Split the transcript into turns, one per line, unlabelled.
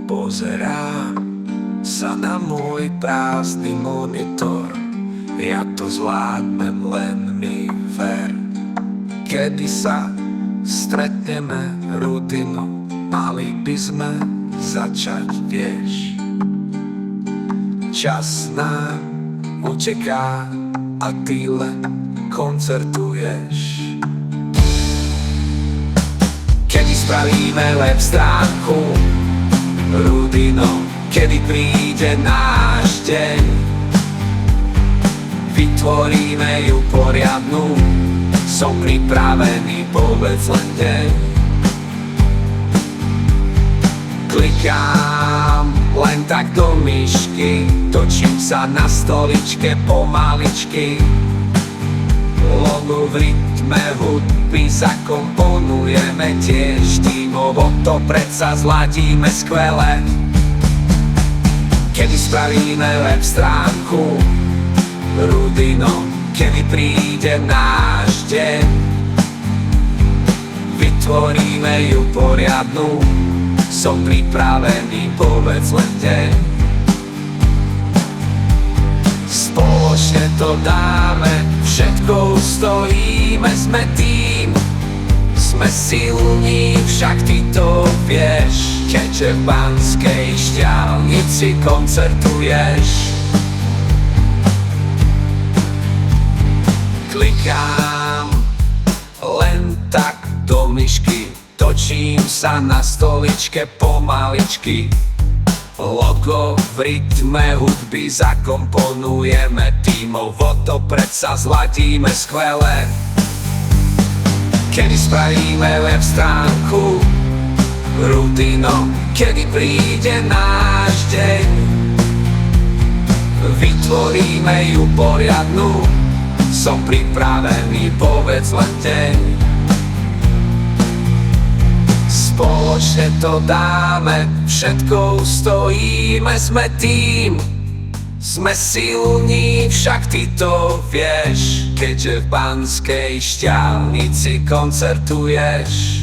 Pozerám sa na môj prázdny monitor, ja to zvládnem, len mi ver. Kedy sa stretneme, rutino, mali by sme začať, vieš. Čas nám uteká a ty len koncertuješ. Kedy spravíme web stránku, rutino, kedy príde náš deň, vytvoríme ju poriadnu, som pripravený, povedz len deň. Klikám len tak do myšky, točím sa na stoličke pomaličky, logo v rytme hudby zakomponujeme tiež tímovo, to predsa zladíme skvele. Kedy spravíme web stránku, rutino, kedy príde náš deň, vytvoríme ju poriadnu, som pripravený, povedz len deň. Spoločne to dáme, všetko stojíme, sme tým, sme silní, však ty to vieš, keďže v Banskej Štiavnici koncertuješ. Klikám len tak do myšky, točím sa na stoličke pomaličky, logo v rytme hudby zakomponujeme tímovo, to predsa zladíme skvele. Kedy spravíme web stránku, rutino, kedy príde náš deň, vytvoríme ju poriadnu, som pripravený, povedz len deň. Spoločne to dáme, všetko stojíme, sme tým, sme silní, však ty to vieš, keďže v Banskej Štiavnici koncertuješ.